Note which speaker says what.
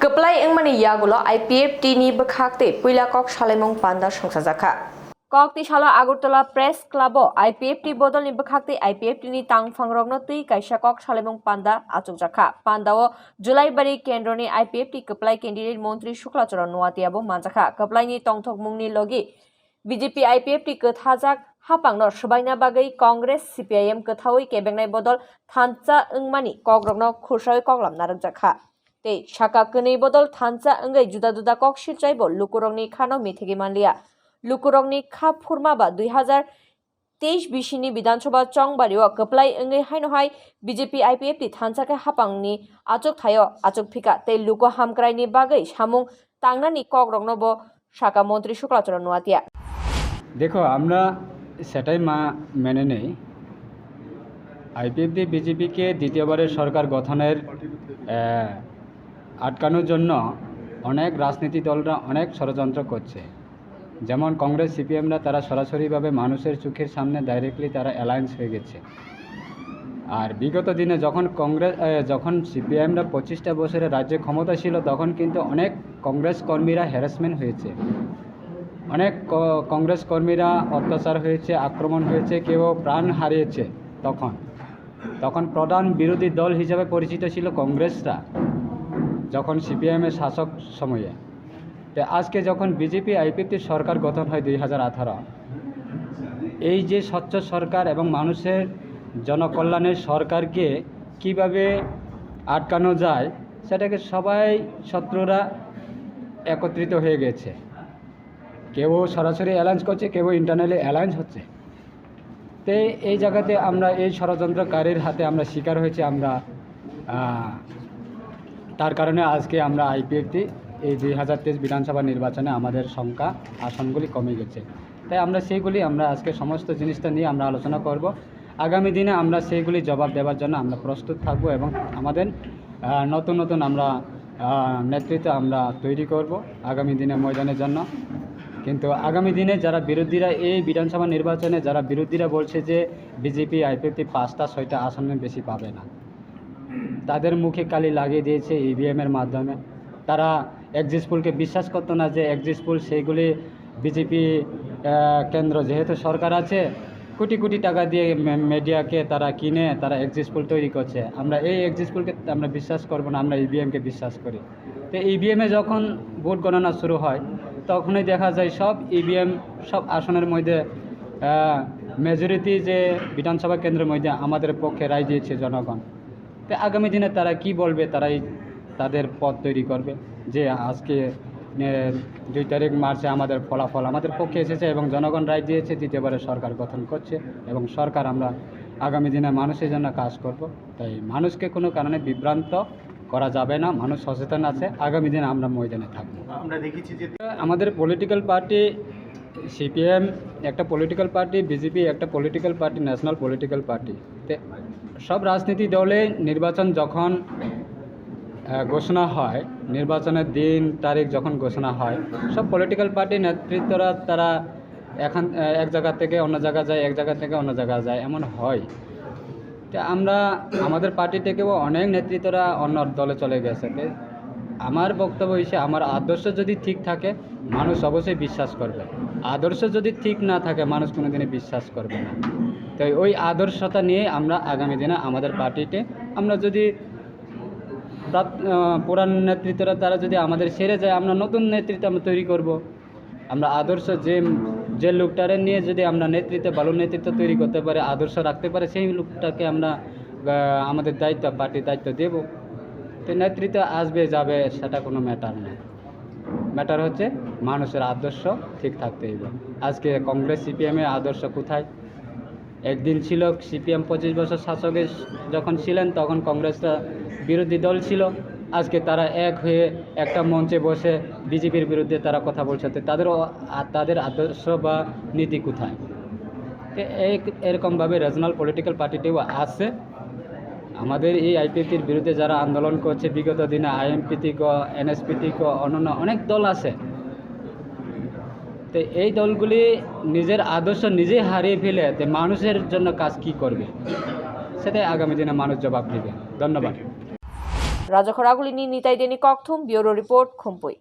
Speaker 1: Keplai engmani yagulo IPFT ni bekhakte puila kok malaimung panda songchajakha. Kok ti salo Agartala Press Club IPFT bodol ni bekhakte IPFT ni tangfangrogno tui kaisa kok malaimung panda achukjakha. Panda o Julaibari kendro ni IPFT keplai candidate montri Shuklacharan nuatiabo manjakha. Keplai ni tongthok mungni logi BJP IPFT kethajak hapangno subaina bagai Congress CPIM kethawi kebengnai bodol thancha engmani kogrogno khursawi koklam narakjakha. Tei saka kene bodol thancha engai juda kok sirchaibo lukurongni khano mithegi manlia. Lukurongni kha phurma ba 2023 bisini Bidansabha chongbario keplai engai hainohai BJP IPFT thanchake hapangni achuk thayo achuk phika tei luko hamkraini bagai samung tangnani kogrogno bo saka মন্ত্রী শুক্লাচরণ নোয়াতিয়া।
Speaker 2: দেখো আমরা সেটাই মেনে নেই। IPFT বিজেপিকে দ্বিতীয়বারের সরকার গঠনের আটকানোর জন্য অনেক রাজনীতি দলরা অনেক ষড়যন্ত্র করছে। যেমন কংগ্রেস সিপিএমরা তারা সরাসরিভাবে মানুষের চোখের সামনে ডাইরেক্টলি তারা অ্যালায়েন্স হয়ে গেছে। আর বিগত দিনে যখন সিপিএমরা 25টা বছরের রাজ্যে ক্ষমতা ছিল তখন কিন্তু অনেক কংগ্রেস কর্মীরা হ্যারাসমেন্ট হয়েছে, অনেক কংগ্রেস কর্মীরা অত্যাচার হয়েছে, আক্রমণ হয়েছে, কেউ প্রাণ হারিয়েছে। তখন প্রধান বিরোধী দল হিসেবে পরিচিত ছিল কংগ্রেসরা যখন সিপিএমের শাসক সময়ে। তো আজকে যখন বিজেপি আইপিএফটি সরকার গঠন হয় 2018, এই যে স্বচ্ছ সরকার এবং মানুষের জনকল্যাণের সরকারকে কিভাবে আটকানো যায় সেটাকে সবাই শত্রুরা একত্রিত হয়ে গেছে। কেউ সরাসরি অ্যালায়েন্স করছে, কেউ ইন্টারনালি অ্যালায়েন্স হচ্ছে। তো এই জায়গাতে আমরা এই ষড়যন্ত্রকারীর হাতে আমরা শিকার হয়েছি। তার কারণে আজকে আমরা আইপিএফটি এই 2023 বিধানসভা নির্বাচনে আমাদের সংখ্যা আসনগুলি কমে গেছে। তাই আমরা আজকে সমস্ত জিনিসটা নিয়ে আমরা আলোচনা করব। আগামী দিনে আমরা সেইগুলি জবাব দেওয়ার জন্য আমরা প্রস্তুত থাকব এবং আমাদের নতুন আমরা নেতৃত্ব আমরা তৈরি করব আগামী দিনে ময়দানের জন্য। কিন্তু আগামী দিনে যারা বিরোধীরা এই বিধানসভা নির্বাচনে যারা বিরোধীরা বলছে যে বিজেপি আইপিএফটি 5টা 6টা আসনে বেশি পাবে না, তাদের মুখে কালি লাগিয়ে দিয়েছে ইভিএমের মাধ্যমে। তারা এক্সিট পোলকে বিশ্বাস করতো না যে এক্সিট পোল সেইগুলি বিজেপি কেন্দ্র যেহেতু সরকার আছে, কোটি টাকা দিয়ে মিডিয়াকে তারা কিনে তারা এক্সিট পোল তৈরি করছে। আমরা এই এক্সিট পোলকে আমরা বিশ্বাস করব না, আমরা ইভিএমকে বিশ্বাস করি। তো ইভিএমে যখন ভোট গণনা শুরু হয় তখনই দেখা যায় সব ইভিএম সব আসনের মধ্যে মেজরিটি যে বিধানসভা কেন্দ্রের মধ্যে আমাদের পক্ষে রায় দিয়েছে জনগণ। তো আগামী দিনে তারা কি বলবে, তারাই তাদের পথ তৈরি করবে যে আজকে 2 তারিখ মার্চে আমাদের ফলাফল আমাদের পক্ষে এসেছে এবং জনগণ রায় দিয়েছে, দ্বিতীয়বারের সরকার গঠন করছে এবং সরকার আমরা আগামী দিনে মানুষের জন্য কাজ করব। তাই মানুষকে কোনো কারণে বিভ্রান্ত করা যাবে না, মানুষ সচেতন আছে। আগামী দিনে আমরা ময়দানে থাকবো। আমরা দেখেছি যে আমাদের পলিটিক্যাল পার্টি সিপিএম একটা পলিটিক্যাল পার্টি, বিজেপি একটা political party, national political party. সব রাজনীতি দলে নির্বাচন যখন ঘোষণা হয়, নির্বাচনের দিন তারিখ যখন ঘোষণা হয়, সব পলিটিক্যাল পার্টি নেতৃত্বরা তারা এক জায়গা থেকে অন্য জায়গা যায়, এক জায়গা থেকে অন্য জায়গা যায়, এমন হয়। তো আমাদের পার্টি থেকেও অনেক নেতৃত্বরা অন্য দলে চলে গেছে। আমার বক্তব্য হচ্ছে আমার আদর্শ যদি ঠিক থাকে মানুষ অবশ্যই বিশ্বাস করবে, আদর্শ যদি ঠিক না থাকে মানুষ কোনোদিনই বিশ্বাস করবে না। তাই ওই আদর্শতা নিয়ে আমরা আগামী দিনে আমাদের পার্টিতে আমরা যদি পুরান নেতৃত্বরা তারা যদি আমাদের সেরে যায়, আমরা নতুন নেতৃত্ব আমরা তৈরি করব। আমরা আদর্শ যে লোকটারে নিয়ে যদি আমরা ভালো নেতৃত্ব তৈরি করতে পারে, আদর্শ রাখতে পারে, সেই লোকটাকে আমরা আমাদের দায়িত্ব পার্টির দায়িত্ব দেব। তো নেতৃত্ব আসবে যাবে সেটা কোনো ম্যাটার না, ম্যাটার হচ্ছে মানুষের আদর্শ ঠিক থাকতে হবে। আজকে কংগ্রেস সিপিএমের আদর্শ কোথায়? একদিন ছিল সিপিএম 25 বছর শাসকে যখন ছিলেন তখন কংগ্রেসটা বিরোধী দল ছিল, আজকে তারা এক হয়ে একটা মঞ্চে বসে বিজেপির বিরুদ্ধে তারা কথা বলছে। তাদের আদর্শ বা নীতি কোথায়? তো এরকমভাবে রিজনাল পলিটিক্যাল পার্টিটিও আছে। আমাদের এই আইপিএফটির বিরুদ্ধে যারা আন্দোলন করছে বিগত দিনে আইএমপিটি এনএসপিটি অন্যান্য অনেক দল আছে। তো এই দলগুলি নিজের আদর্শ নিজে হারিয়ে ফেলে মানুষের জন্য কাজ কি করবে সেটাই আগামী দিনে মানুষ জবাব দেবে। ধন্যবাদ।
Speaker 1: Rajakhoragulini Nitai Deni Kokthum, Bureau Report, Khumpui.